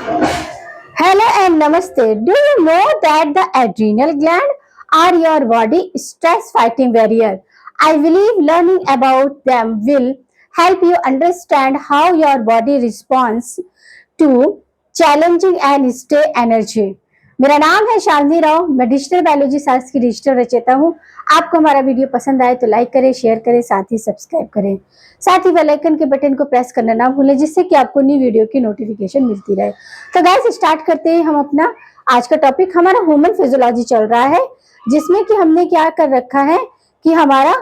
Hello and namaste. Do you know that the adrenal gland are your body stress fighting barrier? I believe learning about them will help you understand how your body responds to challenging and stay energy. मेरा नाम है शालिनी राव, मैं digital biology शास्त्र की digital रचयिता हूँ। आपको हमारा वीडियो पसंद आए तो लाइक करें, शेयर करें, साथ ही सब्सक्राइब करें। साथ ही बेल आइकन के बटन को प्रेस करना ना भूलें, जिससे कि आपको न्यू वीडियो की नोटिफिकेशन मिलती रहे। तो गाइस स्टार्ट करते हैं हम अपना आज का टॉपिक। हमारा ह्यूमन फिजियोलॉजी चल रहा है, जिसमें कि हमने क्या कर रखा है कि हमारा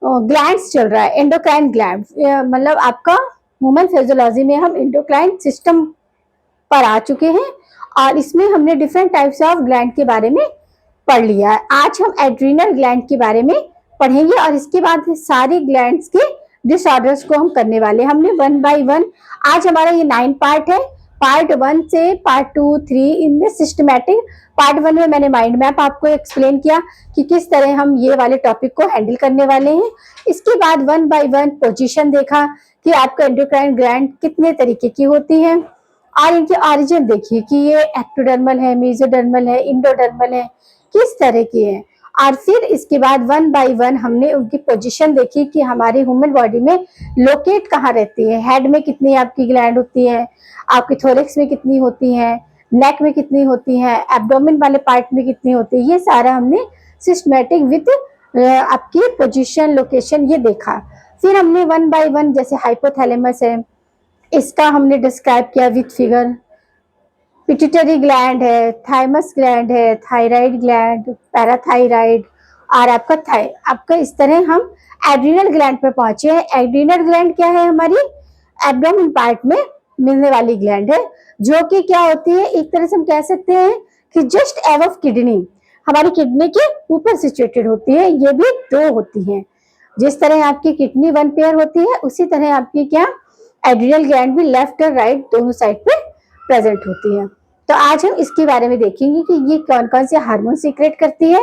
ग्लैंड्स चल रहा है, एंडोक्राइन ग्लैंड, मतलब आपका ह्यूमन फिजियोलॉजी में हम एंडोक्राइन सिस्टम पर आ चुके हैं और इसमें हमने डिफरेंट टाइप्स ऑफ ग्लैंड के बारे में पढ़ लिया है। आज हम एड्रीनल ग्लैंड के बारे में पढ़ेंगे और इसके बाद सारे ग्लैंड्स के डिसऑर्डर्स को हम करने वाले हैं। हमने 1 बाय 1 आज हमारा ये 9 पार्ट है। पार्ट 1 से पार्ट 2, 3 इनमें सिस्टमैटिक। पार्ट 1 में मैंने माइंड मैप आपको एक्सप्लेन किया कि किस तरह हम ये वाले टॉपिक को हैंडल करने वाले हैं। इसके बाद 1 बाय 1 पोजीशन देखा कि आपका एंडोक्राइन ग्लैंड कितने तरीके की होती है और इनके ऑरिजिन देखिए कि ये एक्टोडर्मल है, मेसोडर्मल है, इंडोडर्मल है, किस तरह की है। और फिर इसके बाद 1 बाय 1 हमने उनकी पोजीशन देखी कि हमारी ह्यूमन बॉडी में लोकेट कहाँ रहती है। हेड में कितनी आपकी ग्लैंड होती है, आपके थोरेक्स में कितनी होती है, नेक में कितनी होती है, एब्डोमेन वाले पार्ट में कितनी होती है, ये सारा हमने सिस्टमैटिक विद आपकी पोजीशन, लोकेशन ये देखा। फिर हमने 1 बाय 1 जैसे हाइपोथैलेमस है, इसका हमने डिस्क्राइब किया विथ फिगर। पिट्यूटरी ग्लैंड है, थाइमस ग्लैंड है, थायराइड ग्लैंड, पैराथायराइड और आपका इस तरह हम एड्रीनल ग्लैंड पर पहुंचे हैं। एड्रीनल ग्लैंड क्या है? हमारी एब्डोमेन पार्ट में मिलने वाली ग्लैंड है, जो कि क्या होती है, एक तरह से हम कह सकते हैं कि जस्ट एबव किडनी, हमारी किडनी के ऊपर सिचुएटेड होती है। ये भी 2 होती हैं। जिस तरह आपकी किडनी 1 पेयर होती है, उसी तरह आपकी क्या एड्रिनल ग्लैंड भी लेफ्ट और राइट दोनों साइड पे प्रेजेंट होती है। तो आज हम इसके बारे में देखेंगे कि ये कौन कौन से हार्मोन सीक्रेट करती है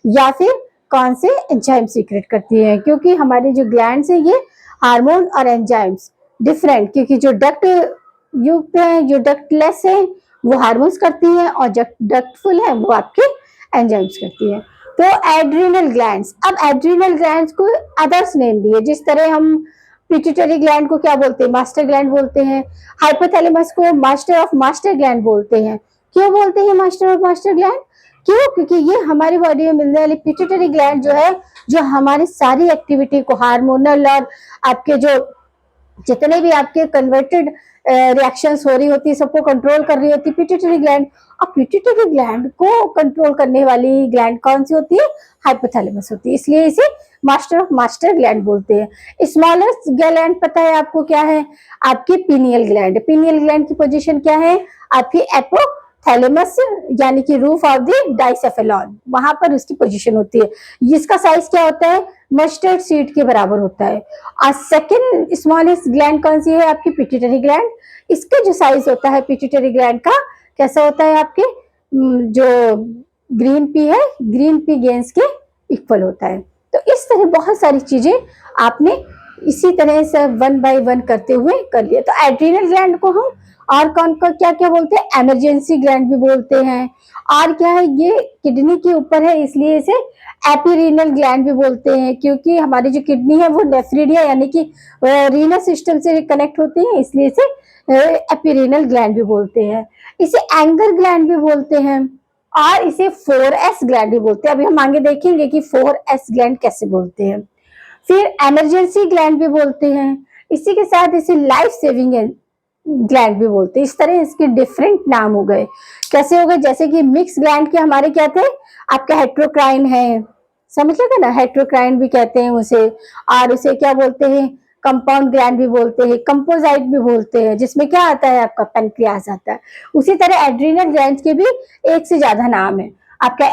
या फिर कौन से एंजाइम सीक्रेट करती है, क्योंकि हमारे जो ग्लैंड्स है ये हार्मोन और एंजाइम्स डिफरेंट, क्योंकि जो डक्ट युक्त है, जो डक्टलेस है वो हार्मोन्स करती है और जो डक्टफुल है वो आपके एंजाइम्स करती है। तो एड्रिनल ग्लैंड्स, अब एड्रिनल ग्लैंड्स को अदर्स नेम भी है। जिस तरह हम पिट्यूटरी ग्लैंड को क्या बोलते हैं? मास्टर ग्लैंड बोलते हैं। हाइपोथैलेमस को मास्टर ऑफ मास्टर ग्लैंड बोलते हैं। क्यों बोलते हैं मास्टर ऑफ मास्टर ग्लैंड? क्यों? क्योंकि ये हमारी बॉडी में मिलने वाली पिट्यूटरी ग्लैंड जो है, जो हमारी सारी एक्टिविटी को हार्मोनल और आपके जो जितने भी आपके कन्वर्टेड रिएक्शंस हो रही होती है, सबको कंट्रोल कर रही होती है पिट्यूटरी ग्लैंड। और पिट्यूटरी ग्लैंड को कंट्रोल करने वाली ग्लैंड कौन सी होती है? हाइपोथैलेमस होती है। इसलिए इसे मास्टर ऑफ मास्टर ग्लैंड बोलते हैं। स्मॉलेस्ट ग्लैंड पता है आपको क्या है? आपकी पीनियल ग्लैंड। पीनियल ग्लैंड की पोजीशन क्या है? आपकी एपोथैलेमस यानी कि रूफ ऑफ द डाइसेफेलॉन, वहां पर उसकी पोजीशन होती है। इसका साइज क्या होता है? मस्टर्ड सीड के बराबर होता है। और सेकेंड स्मॉलेस्ट ग्लैंड कौन सी है? आपकी पिट्यूटरी ग्लैंड। इसका जो साइज होता है पिट्यूटरी ग्लैंड का, कैसा होता है? आपके जो ग्रीन पी है, ग्रीन पी गेंस के इक्वल होता है। तो इस तरह बहुत सारी चीजें आपने इसी तरह से 1 बाय 1 करते हुए कर लिया। तो एड्रीनल ग्लैंड को हम और कौन का क्या क्या बोलते हैं? इमरजेंसी ग्लैंड भी बोलते हैं। और क्या है? ये किडनी के ऊपर है, इसलिए इसे एपीरीनल ग्लैंड भी बोलते हैं, क्योंकि हमारी जो किडनी है वो नेफ्रिडिया यानी कि रीनल सिस्टम से कनेक्ट होती है, इसलिए इसे एपीरीनल ग्लैंड भी बोलते हैं। इसे एंगर ग्लैंड भी बोलते हैं और इसे 4S ग्लैंड भी बोलते हैं। अभी हम आगे देखेंगे कि 4S ग्लैंड कैसे बोलते हैं। फिर इमरजेंसी ग्लैंड भी बोलते हैं। इसी के साथ इसे लाइफ सेविंग ग्लैंड भी बोलते हैं। इस तरह इसके डिफरेंट नाम हो गए। कैसे हो गए? जैसे कि मिक्स ग्लैंड के हमारे क्या थे? आपका हेट्रोक्राइन है, समझ लगा ना, हेट्रोक्राइन भी कहते हैं उसे। और उसे क्या बोलते हैं? कंपाउंड ग्लैंड भी बोलते हैं, कंपोजाइट भी बोलते हैं, जिसमें क्या आता है? आपका पेनक्रियास आता है। उसी तरह एड्रीनल ग्लैंड के भी एक से ज्यादा नाम है। आपका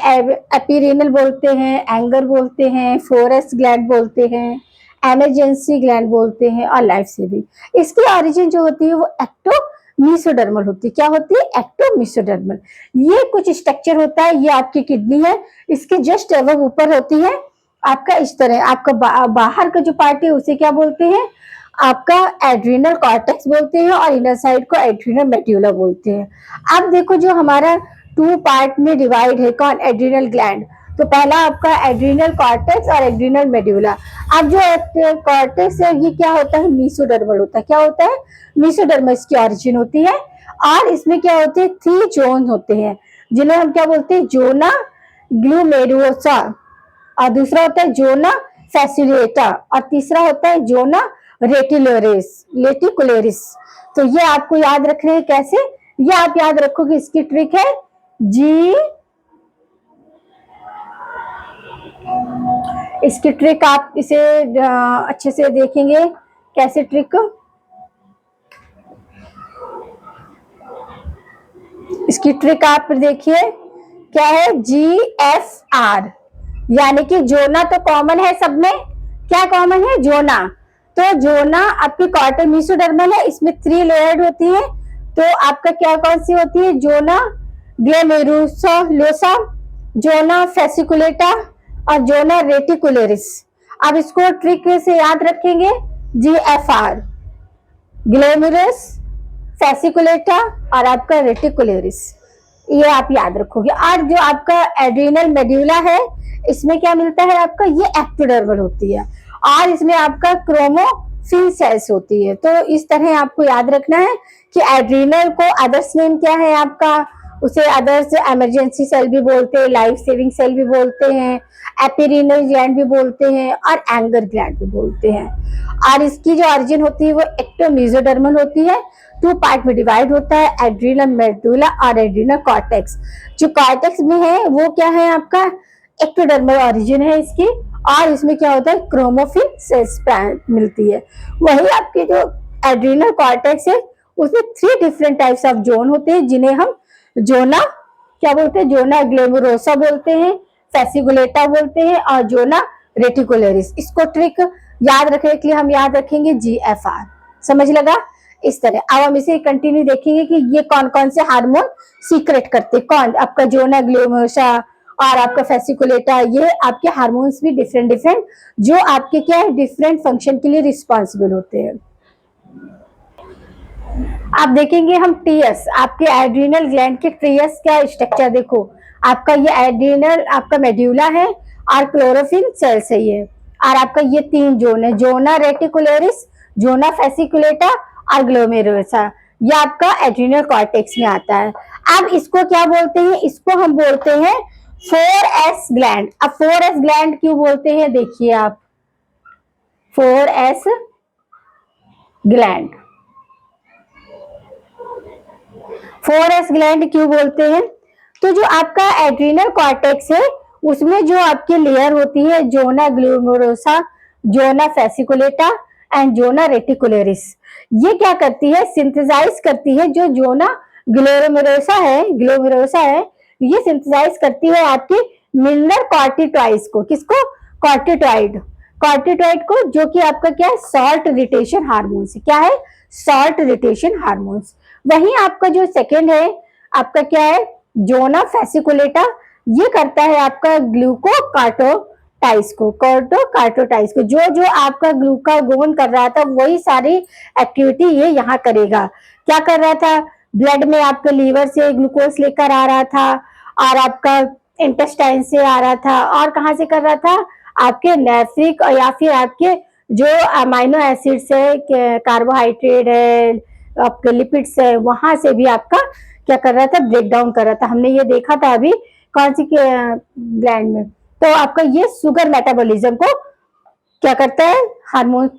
एपीरेनल बोलते हैं, एंगर बोलते हैं, 4S ग्लैंड बोलते हैं, इमरजेंसी ग्लैंड बोलते हैं और लाइफ सेविंग। इसकी ऑरिजिन जो होती है वो एक्टोमीसोडर्मल होती है। क्या होती है? एक्टोमीसोडर्मल। ये कुछ स्ट्रक्चर होता है, ये आपकी किडनी है, इसके जस्ट एबव ऊपर होती है आपका इस तरह। आपका बाहर का जो पार्ट है उसे क्या बोलते हैं? आपका एड्रिनल कॉर्टेक्स बोलते हैं और इनर साइड को एड्रिनल मेड्यूला बोलते हैं। अब देखो जो हमारा 2 पार्ट में डिवाइड है कौन, एड्रिनल ग्लैंड। तो पहला आपका एड्रिनल कॉर्टेक्स और एड्रिनल मेड्यूला। अब जो कॉर्टेक्स है ये क्या होता है, मीसोडर्मल होता है। क्या होता है, मीसोडर्मल इसकी ऑरिजिन होती है। और इसमें क्या होते हैं, 3 जोन होते हैं जिन्हें हम क्या बोलते हैं, जोना ग्लूमेरुलोसा, और दूसरा होता है जोना फैसिलिएटा, और तीसरा होता है जोना रेटिकुलरिस। तो ये आपको याद रखने हैं कैसे, ये आप याद रखोगे, इसकी ट्रिक है जी, इसकी ट्रिक आप इसे अच्छे से देखेंगे कैसे ट्रिक, इसकी ट्रिक आप देखिए क्या है, GFR, यानी कि जोना तो कॉमन है सब में, क्या कॉमन है, जोना। तो जोना आपकी कॉर्टेक्स मीसोडर्मल है, इसमें 3 लेयर्ड होती है। तो आपका क्या कौन सी होती है, जोना ग्लोमेरुलोसा, जोना फेसिकुलेटा और जोना रेटिकुलरिस। अब इसको ट्रिक से याद रखेंगे, GFR, ग्लोमेरुलस, फेसिकुलेटा और आपका रेटिकुलरिस, ये आप याद रखोगे। और जो आपका एड्रिनल मेड्यूला है इसमें क्या मिलता है आपका, ये एक्टोडर्मल होती है और इसमें आपका क्रोमोफिल सेल्स होती है। तो इस तरह आपको याद रखना है कि एड्रिनल को अदर्स नेम क्या है आपका, उसे अदर्स इमरजेंसी सेल भी बोलते हैं, लाइफ सेविंग सेल भी बोलते हैं, एपिरिनल ग्लैंड भी बोलते हैं और एंगर ग्लैंड भी बोलते हैं। और इसकी जो ऑरिजिन होती है वो एक्टोमीजोडर्मल होती है। 2 पार्ट में डिवाइड होता है, एड्रिनल मेडुला और एड्रिनल कॉर्टेक्स। जो कॉर्टेक्स में है वो क्या है आपका, एक्टोडर्मल ऑरिजिन है इसकी, और इसमें क्या होता है, क्रोमोफिल सेल्स मिलती है। वही आपके जो एड्रिनल कॉर्टेक्स है उसमें 3 डिफरेंट टाइप्स ऑफ जोन होते हैं जिन्हें हम जोना क्या बोलते हैं, जोना ग्लोमेरुलोसा बोलते हैं, फेसिकुलेटा बोलते हैं और जोना रेटिकुलरिस। इसको ट्रिक याद रखने के लिए हम याद रखेंगे GFR। समझ लगा, इस तरह। अब हम इसे कंटिन्यू देखेंगे कि ये कौन कौन से हार्मोन सीक्रेट करते, कौन, आपका जोना ग्लोमेरुलोसा और आपका फेसिकुलेटा, ये आपके हार्मोन्स भी डिफरेंट डिफरेंट, जो आपके क्या है, डिफरेंट फंक्शन के लिए रिस्पॉन्सिबल होते हैं। आप देखेंगे हम टीएस, आपके एड्रिनल ग्लैंड के टीएस का स्ट्रक्चर देखो, आपका ये एड्रिनल आपका मेड्यूला है और क्लोरोफिल सेल्स है ये, और आपका ये 3 जोन है, जोना रेटिकुलरिस, जोना फेसिकुलेटा और ग्लोमेरुलोसा, ये आपका एड्रिनल कॉर्टेक्स में आता है। अब इसको क्या बोलते हैं, इसको हम बोलते हैं 4S ग्लैंड। अब 4S ग्लैंड क्यों बोलते हैं, देखिए आप, 4S ग्लैंड, 4S ग्लैंड क्यों बोलते हैं, तो जो आपका एड्रिनल कॉर्टेक्स है उसमें जो आपकी लेयर होती है, zona glomerulosa, zona fasciculata and zona reticularis, ये क्या करती है, सिंथेसाइज करती है, जो जोना ग्लोमेरुलोसा है ये सिंथेसाइज करती है आपकी मिनरल कॉर्टिकॉइड्स को, किसको, कॉर्टिकॉइड को, जो कि आपका क्या है, सॉल्ट रिटेशन हार्मोन्स, क्या है, सॉल्ट रिटेशन हार्मोन्स। वहीं आपका जो सेकेंड है आपका क्या है, जोना फेसिकुलेटा, ये करता है आपका ग्लूकोकार्टोटाइज को, जो जो आपका ग्लूकागोन कर रहा था वही सारी एक्टिविटी ये यहाँ करेगा। क्या कर रहा था, ब्लड में आपके लीवर से ग्लूकोज लेकर आ रहा था और आपका इंटेस्टाइन से आ रहा था, और कहाँ से कर रहा था, आपके नेफ्रिक या फिर आपके जो अमाइनो एसिड्स है, कार्बोहाइड्रेट है, आपके लिपिड्स है, वहां से भी आपका क्या कर रहा था, ब्रेक डाउन कर रहा था। हमने ये देखा था अभी कौन सी ग्लैंड में, तो आपका ये शुगर मेटाबॉलिज्म को क्या करता है, हार्मोन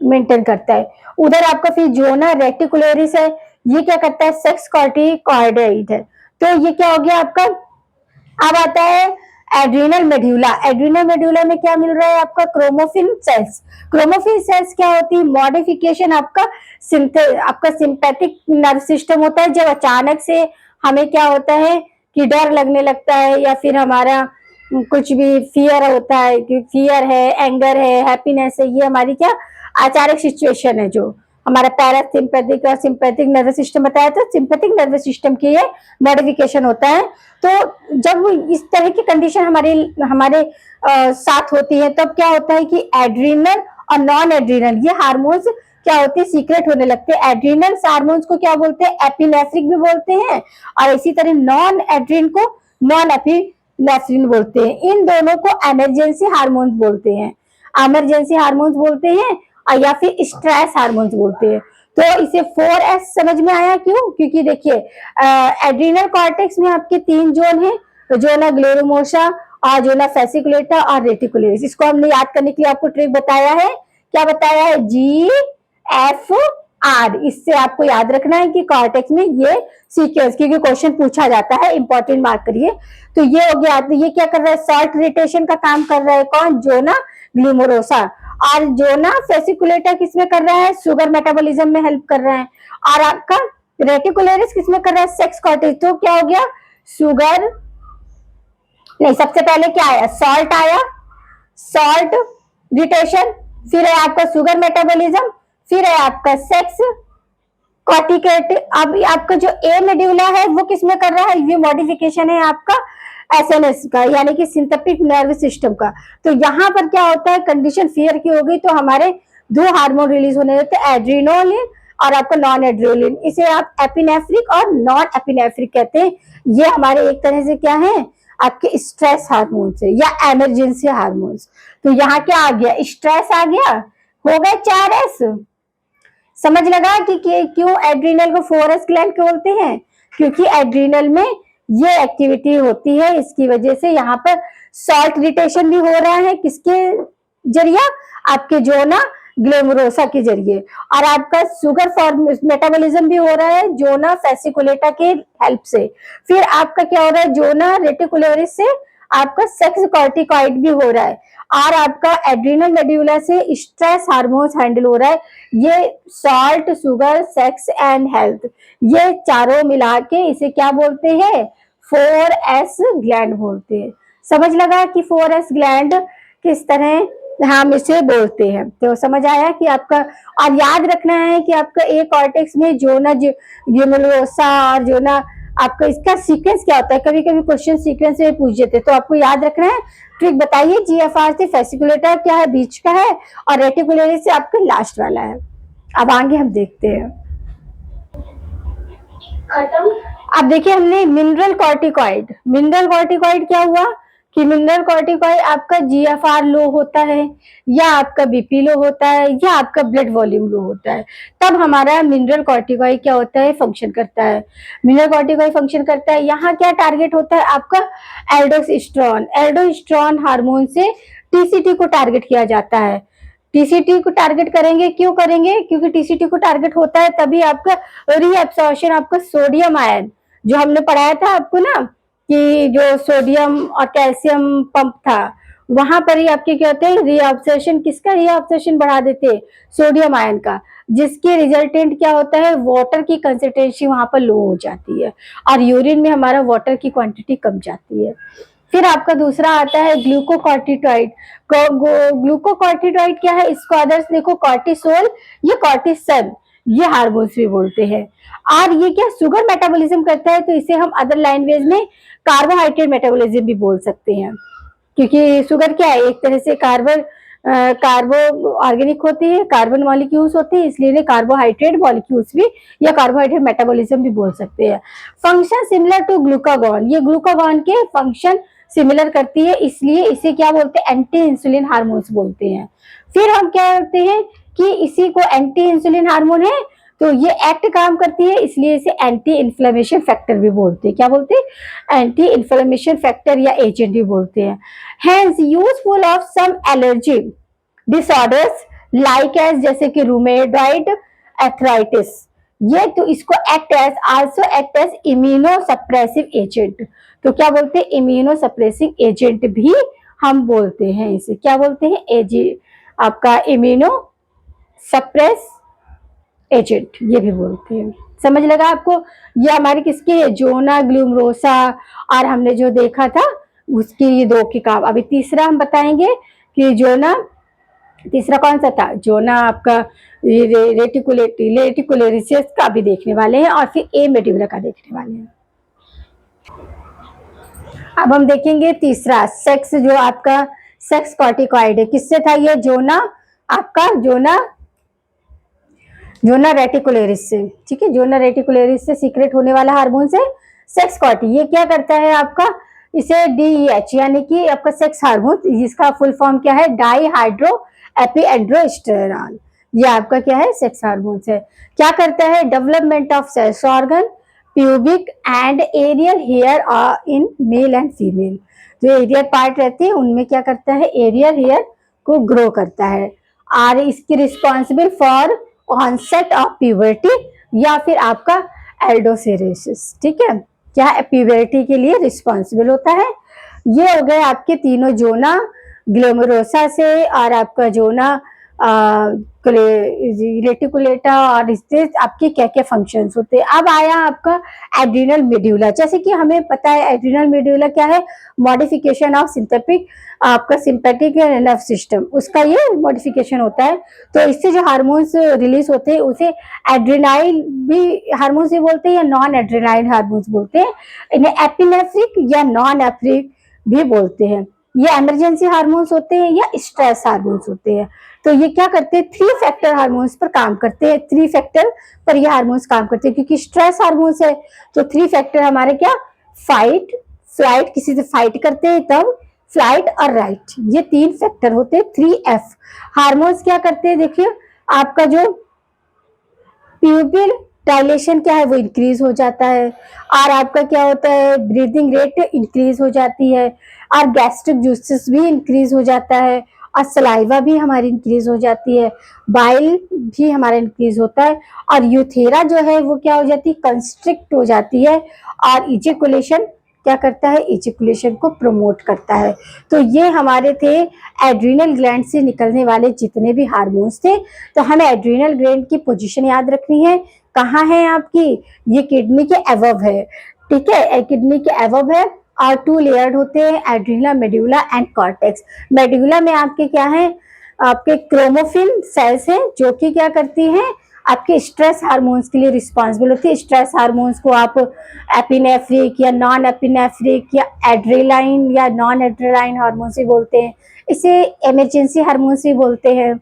मेंटेन करता है। उधर आपका फिर जोना रेटिकुलरिस है, ये क्या करता है, सेक्स कॉर्टिकॉइड है। तो ये क्या हो गया आपका। अब आता है एड्रिनल मेड्यूला में क्या मिल रहा है आपका, क्रोमोफिल सेल्स क्या होती है, मॉडिफिकेशन आपका सिंपैथिक नर्व सिस्टम होता है। जब अचानक से हमें क्या होता है कि डर लगने लगता है या फिर हमारा कुछ भी फियर होता है, कि फियर है, एंगर है, हैप्पीनेस है, ये हमारी क्या अचानक सिचुएशन है, जो हमारा पैरासिम्पैथिक और सिंपैथिक नर्वस सिस्टम बताया, तो सिंपैथिक नर्वस सिस्टम की ये मॉडिफिकेशन होता है। तो जब इस तरह की कंडीशन हमारे साथ होती है तब क्या होता है कि एड्रिनल और नॉन एड्रिनल ये हार्मोन्स क्या होते हैं, सीक्रेट होने लगते हैं। एड्रीनल हार्मोन्स को क्या बोलते हैं, एपिनेफ्रिक भी बोलते हैं, और इसी तरह नॉन एड्रीन को नॉन एपिनेफ्रिन बोलते हैं। इन दोनों को इमरजेंसी हार्मोन्स बोलते हैं, इमरजेंसी हार्मोन्स बोलते हैं, और या फिर स्ट्रेस हार्मोन्स बोलते हैं। तो इसे 4S समझ में आया क्यों, क्योंकि देखिए एड्रीनल कॉर्टेक्स में आपके 3 जोन है, तो जोना ग्लोमेरुलोसा और जोना फेसिकुलेटा और रेटिकुलेरिस। इसको हमने याद करने के लिए आपको ट्रिक बताया है, क्या बताया है, GFR। इससे आपको याद रखना है कि कॉर्टेक्स में ये सीक्वेंस, क्योंकि क्वेश्चन पूछा जाता है, इंपॉर्टेंट मार्क करिए। तो ये हो गया, तो ये क्या कर रहा है, सॉल्ट रिटेशन का काम कर रहा है कौन, जोना ग्लूमेरोसा। और जोना फेसिकुलेटा किसमें कर रहा है, शुगर मेटाबॉलिज्म में हेल्प कर रहा है। और आपका रेटिकुलेरिस किसमें कर रहा है, सेक्स कॉर्टेक्स। तो क्या हो गया, शुगर नहीं, सबसे पहले क्या आया, सॉल्ट आया, सॉल्ट रिटेशन, फिर है आपका शुगर मेटाबॉलिज्म, फिर है आपका सेक्स कॉर्टिकेट। अब आपका जो ए मेड्यूला है वो किसमें कर रहा है, ये मॉडिफिकेशन है आपका एसएनएस का, यानी कि सिंथेटिक नर्व सिस्टम का। तो यहाँ पर क्या होता है, कंडीशन फियर की हो गई तो हमारे 2 हार्मोन रिलीज होने लगते हैं, एड्रीनोलिन और आपका नॉन एड्रेलिन। इसे आप एपिनेफ्रिक और नॉन एपिनेफ्रिक कहते हैं। ये हमारे एक तरह से क्या है, आपके स्ट्रेस हार्मोन्स है या इमरजेंसी हार्मोन्स। तो यहाँ क्या आ गया, स्ट्रेस आ गया, हो गए 4S। समझ लगा कि क्यों एड्रीनल को 4S ग्लैंड बोलते हैं, क्योंकि एड्रीनल में ये एक्टिविटी होती है, इसकी वजह से यहाँ पर सॉल्ट रिटेशन भी हो रहा है, किसके जरिए, आपके जोना ग्लोमेरुलोसा के जरिए, और आपका शुगर फॉर्म मेटाबॉलिज्म भी हो रहा है जोना फेसिकुलेटा के हेल्प से। फिर आपका क्या हो रहा है, जोना रेटिकुलेरिस से आपका सेक्स कॉर्टिकॉइड भी हो रहा है, और आपका एड्रीनल मेड्यूला से स्ट्रेस हार्मोन्स हैंडल हो रहा है। ये salt, sugar, sex and health, ये चारों मिला के इसे क्या बोलते हैं, 4S ग्लैंड बोलते हैं। समझ लगा कि 4S ग्लैंड किस तरह हम इसे बोलते हैं। तो समझ आया कि आपका, और याद रखना है कि आपका ए कॉर्टेक्स में जोना ग्लोमेरुलोसा और जोना, आपका इसका सीक्वेंस क्या होता है, कभी कभी क्वेश्चन सीक्वेंस में पूछ देते, तो आपको याद रखना है। ट्रिक बताइए, GFR से फेसिकुलेटर क्या है, बीच का है, और रेटिकुलेरिस से आपका लास्ट वाला है। अब आगे हम देखते हैं, खत्म। अब देखिए हमने मिनरल कॉर्टिकॉइड, मिनरल कॉर्टिकॉइड क्या हुआ कि मिनरल कॉर्टिकॉइड आपका GFR लो होता है, या आपका BP लो होता है, या आपका ब्लड वॉल्यूम लो होता है, तब हमारा मिनरल कॉर्टिकॉइड क्या होता है, फंक्शन करता है। मिनरल कॉर्टिकॉइड फंक्शन करता है, यहाँ क्या टारगेट होता है आपका, एल्डोस्टेरोन। एल्डोस्टेरोन हार्मोन से TCT को टारगेट किया जाता है। टीसीटी को टारगेट करेंगे, क्यों करेंगे, क्योंकि टीसीटी को टारगेट होता है तभी आपका रीअब्सॉर्प्शन, आपका सोडियम आयन, जो हमने पढ़ाया था आपको ना, कि जो सोडियम और कैल्शियम पंप था, वहां पर ही आपके क्या होते हैं, रीअब्सॉर्प्शन, किसका रीअब्सॉर्प्शन बढ़ा देते हैं, सोडियम आयन का, जिसके रिजल्टेंट क्या होता है, वाटर की कंसेंट्रेशन वहां पर लो हो जाती है, और यूरिन में हमारा वाटर की क्वांटिटी कम जाती है। फिर आपका दूसरा आता है ग्लूकोकॉर्टिकॉइड। ग्लूकोकॉर्टिकॉइड क्या है, इसको अदर्स देखो, कॉर्टिसोल, ये कॉर्टिसन, ये हार्मोन्स भी बोलते हैं। और ये क्या, शुगर मेटाबॉलिज्म करता है, तो इसे हम अदर लैंग्वेज में कार्बोहाइड्रेट मेटाबॉलिज्म भी बोल सकते हैं, क्योंकि शुगर क्या है, एक तरह से कार्बो ऑर्गेनिक होती है, कार्बन मॉलिक्यूल्स होते हैं, इसलिए इन्हें कार्बोहाइड्रेट मॉलिक्यूल्स भी या कार्बोहाइड्रेट मेटाबॉलिज्म भी बोल सकते हैं। फंक्शन सिमिलर टू ग्लूकागॉन, ये ग्लूकागॉन के फंक्शन सिमिलर करती है, इसलिए इसे क्या बोलते हैं, एंटी इंसुलिन हार्मोन्स बोलते हैं। फिर हम क्या करते हैं कि इसी को एंटी इंसुलिन हार्मोन है, तो ये एक्ट काम करती है, इसलिए इसे एंटी इन्फ्लेमेशन फैक्टर भी बोलते हैं। क्या बोलते हैं, एंटी इन्फ्लेमेशन फैक्टर या एजेंट भी बोलते हैं। Hence useful of some allergy disorders like as, जैसे कि रूमेटॉइड एथराइटिस, ये तो इसको act as, also act as immuno suppressive agent. तो क्या बोलते हैं, इम्यूनो सप्रेसिव एजेंट भी हम बोलते हैं इसे, क्या बोलते हैं, आपका इम्यूनो सप्रेस एजेंट, ये भी बोलते हैं। समझ लगा आपको, ये हमारे किसके है, जोना ग्लूमेरुलोसा, और हमने जो देखा था उसकी ये 2 की काम। अभी तीसरा हम बताएंगे कि जोना, तीसरा कौन सा था, जोना आपका रेटिकुलेरिस का भी देखने वाले हैं, और फिर ए मेड्यूला का देखने वाले हैं। अब हम देखेंगे तीसरा, सेक्स, जो आपका सेक्स कॉर्टिकॉइड है, किससे था ये, जोना, आपका जोना जोना रेटिकुलेरिस से, ठीक है, जोना रेटिकुलेरिस से सीक्रेट होने वाला हार्मोन से सेक्स कॉर्टी, ये क्या करता है आपका, इसे DEH यानी कि आपका सेक्स हार्मोन, जिसका फुल फॉर्म क्या है, डाई हाइड्रो एपीएंड्रोस्टेरॉन, ये आपका क्या है, सेक्स हार्मोन है। क्या करता है, development of sex organ, pubic and aerial hair in male and female, जो एरियल पार्ट रहते हैं उनमें क्या करता है, एरियल हेयर को ग्रो करता है। और इसकी responsible for onset of puberty या फिर आपका एल्डोसेरेसिस, ठीक है, क्या प्यूबर्टी के लिए रिस्पॉन्सिबल होता है। ये हो गए आपके तीनों जोना, ग्लोमेरोसा से और आपका जोना रेटिकुलेटा, और इससे आपके क्या क्या फंक्शंस होते हैं। अब आया आपका एड्रिनल मेड्यूला, जैसे कि हमें पता है एड्रिनल मेड्यूला क्या है, मॉडिफिकेशन ऑफ सिंथेटिक आपका सिंपैथिक नर्व सिस्टम, उसका ये मॉडिफिकेशन होता है। तो इससे जो हार्मोन्स रिलीज होते हैं उसे एड्रेनाइल भी हार्मोन्स भी बोलते हैं या नॉन एड्रेनाइल हार्मोन्स बोलते हैं, इन्हें एपिनेफ्रिक या नॉन एफ्रिक भी बोलते हैं। ये इमरजेंसी हार्मोन्स होते हैं या स्ट्रेस हार्मोन्स होते हैं। तो ये क्या करते हैं, 3 फैक्टर हार्मोन्स पर काम करते हैं, 3 फैक्टर पर ये हार्मोन्स काम करते हैं, क्योंकि स्ट्रेस हार्मोन्स है तो 3 फैक्टर हमारे क्या, फाइट, फ्लाइट, किसी से फाइट करते हैं तब, फ्लाइट और राइट, ये 3 फैक्टर होते हैं। 3F हार्मोन्स क्या करते हैं, देखिए आपका जो प्यूपिल डायलेशन क्या है वो इंक्रीज हो जाता है, और आपका क्या होता है, ब्रीदिंग रेट इंक्रीज हो जाती है, और गैस्ट्रिक जूसेस भी इंक्रीज हो जाता है, और सलाइवा भी हमारी इंक्रीज हो जाती है, बाइल भी हमारा इंक्रीज होता है, और यूथेरा जो है वो क्या हो जाती है, कंस्ट्रिक्ट हो जाती है, और इजेकुलेशन क्या करता है, इजेकुलेशन को प्रमोट करता है। तो ये हमारे थे एड्रीनल ग्लैंड से निकलने वाले जितने भी हार्मोन्स थे। तो हमें एड्रीनल ग्लैंड की पोजीशन याद रखनी है, कहाँ है आपकी, ये किडनी के अबव है, ठीक है, किडनी के अबव है, और 2 लेयर्ड होते हैं, एड्रीना, मेड्यूला एंड कॉर्टेक्स। मेड्यूला में आपके क्या है, आपके क्रोमोफिन सेल्स हैं जो कि क्या करती हैं, आपके स्ट्रेस हार्मोन्स के लिए रिस्पॉन्सिबल होती है। स्ट्रेस हार्मोन्स को आप एपिनेफ्रिक या नॉन एपिनेफ्रिक या एड्रेलाइन या नॉन एड्रेलाइन हार्मोन्स भी बोलते हैं, इसे इमरजेंसी हार्मोन्स भी बोलते हैं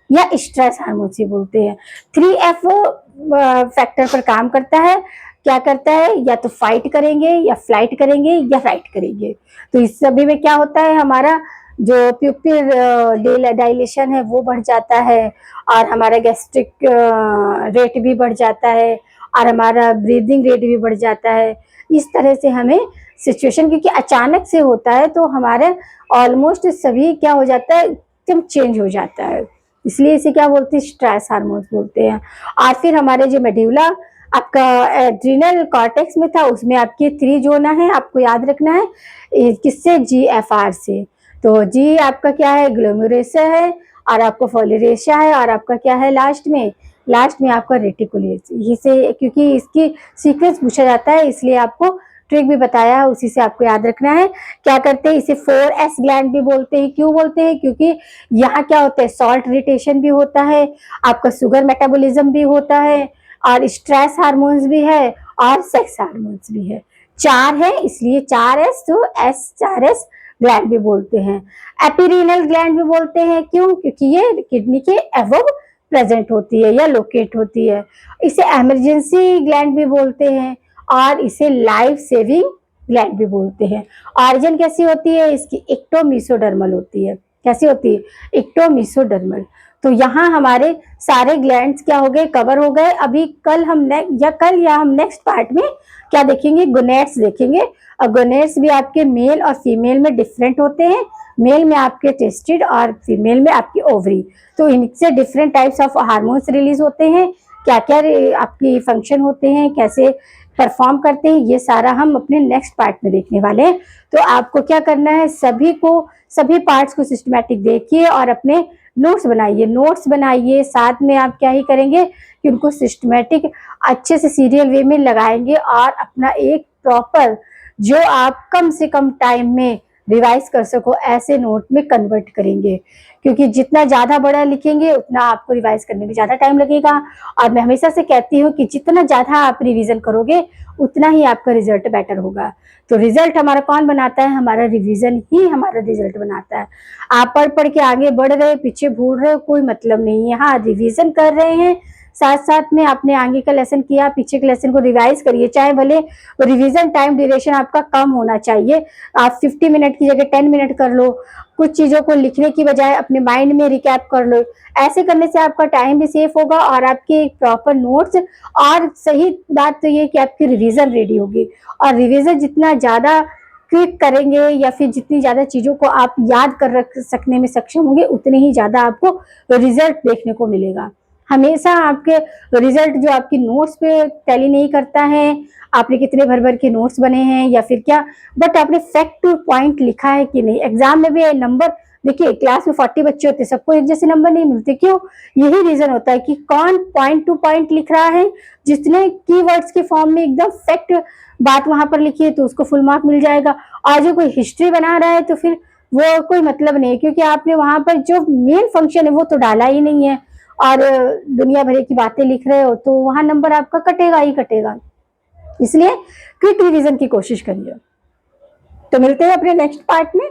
या स्ट्रेस हार्मोन्स भी बोलते हैं। 3F फैक्टर पर काम करता है, क्या करता है, या तो फाइट करेंगे या फ्लाइट करेंगे या राइट करेंगे। तो इस सभी में क्या होता है, हमारा जो प्यूपिल डायलेशन है वो बढ़ जाता है, और हमारा गैस्ट्रिक रेट भी बढ़ जाता है, और हमारा ब्रीदिंग रेट भी बढ़ जाता है। इस तरह से हमें सिचुएशन, क्योंकि अचानक से होता है तो हमारे ऑलमोस्ट सभी क्या हो जाता है, एकदम चेंज हो जाता है, इसलिए इसे क्या बोलते हैं, स्ट्रेस हार्मोन्स बोलते हैं। और फिर हमारे जो मेड्यूला आपका एड्रिनल कॉर्टेक्स में था, उसमें आपके 3 जोना है, आपको याद रखना है, किससे, GFR से। तो जी आपका क्या है, ग्लोमेरुलसा है, और आपका फोलिरेशिया है, और आपका क्या है लास्ट में आपका रेटिकुलेस, इसे क्योंकि इसकी सीक्वेंस पूछा जाता है इसलिए आपको ट्रिक भी बताया है, उसी से आपको याद रखना है। क्या करते हैं, इसे 4S ग्लैंड भी बोलते हैं, क्यों बोलते हैं, क्योंकि यहाँ क्या होता है, सॉल्ट इरिटेशन भी होता है, आपका शुगर मेटाबॉलिज्म भी होता है, और स्ट्रेस हार्मोन्स भी है, और सेक्स हार्मोन्स भी है। 4 है इसलिए 4S, तो S4S ग्लैंड भी बोलते हैं। एपिरीनल ग्लैंड भी बोलते हैं, क्यों, क्योंकि ये किडनी के अबव प्रेजेंट होती है या लोकेट होती है। इसे इमरजेंसी ग्लैंड भी बोलते हैं, और इसे लाइफ सेविंग ग्लैंड भी बोलते हैं। ऑरिजिन कैसी होती है इसकी, एक्टोमीसोडर्मल होती है, कैसी होती है, एक्टोमीसोडर्मल। तो यहाँ हमारे सारे ग्लैंड्स क्या हो गए, कवर हो गए। अभी कल हम नेक्स्ट पार्ट में क्या देखेंगे, गोनेड्स देखेंगे। और गोनेड्स भी आपके मेल और फीमेल में डिफरेंट होते हैं, मेल में आपके टेस्टिड और फीमेल में आपकी ओवरी। तो इनसे different types of hormones release होते हैं, क्या क्या आपकी फंक्शन होते हैं, कैसे परफॉर्म करते हैं, ये सारा हम अपने नेक्स्ट पार्ट में देखने वाले हैं। तो आपको क्या करना है, सभी पार्ट्स को सिस्टमैटिक देखिए और अपने नोट्स बनाइए। साथ में आप क्या ही करेंगे कि उनको सिस्टमैटिक अच्छे से सीरियल वे में लगाएंगे, और अपना एक प्रॉपर जो आप कम से कम टाइम में रिवाइज कर सको ऐसे नोट में कन्वर्ट करेंगे, क्योंकि जितना ज़्यादा बड़ा लिखेंगे उतना आपको रिवाइज करने में ज़्यादा टाइम लगेगा। और मैं हमेशा से कहती हूँ कि जितना ज़्यादा आप रिवीजन करोगे उतना ही आपका रिजल्ट बेटर होगा। तो रिजल्ट हमारा कौन बनाता है, हमारा रिवीजन ही हमारा रिजल्ट बनाता है। आप पढ़ के आगे बढ़ रहे, पीछे भूल रहे, कोई मतलब नहीं है। हाँ, रिवीजन कर रहे हैं साथ साथ में आपने आगे का लेसन किया, पीछे के लेसन को रिवाइज करिए, चाहे भले रिवीजन टाइम ड्यूरेशन आपका कम होना चाहिए, आप 50 मिनट की जगह 10 मिनट कर लो, कुछ चीज़ों को लिखने की बजाय अपने माइंड में रिकैप कर लो। ऐसे करने से आपका टाइम भी सेफ होगा और आपके प्रॉपर नोट्स, और सही बात तो ये कि आपकी रिवीजन रेडी होगी। और रिवीजन जितना ज़्यादा क्विक करेंगे या फिर जितनी ज़्यादा चीज़ों को आप याद कर रख सकने में सक्षम होंगे, उतने ही ज़्यादा आपको रिजल्ट देखने को मिलेगा। हमेशा आपके रिजल्ट जो आपकी नोट्स पे टैली नहीं करता है, आपने कितने भर भर के नोट्स बने हैं या फिर क्या, बट आपने फैक्ट टू पॉइंट लिखा है कि नहीं। एग्जाम में भी नंबर, देखिए क्लास में 40 बच्चे होते हैं, सबको एक जैसे नंबर नहीं मिलते, क्यों? यही रीजन होता है कि कौन पॉइंट टू पॉइंट लिख रहा है। जितने कीवर्ड्स के फॉर्म में एकदम फैक्ट बात वहां पर लिखी है तो उसको फुल मार्क मिल जाएगा, और जो कोई हिस्ट्री बना रहा है तो फिर वो कोई मतलब नहीं है, क्योंकि आपने वहां पर जो मेन फंक्शन है वो तो डाला ही नहीं है, और दुनिया भर की बातें लिख रहे हो तो वहां नंबर आपका कटेगा ही कटेगा। इसलिए क्विक रिवीजन की कोशिश करिए। तो मिलते हैं अपने नेक्स्ट पार्ट में।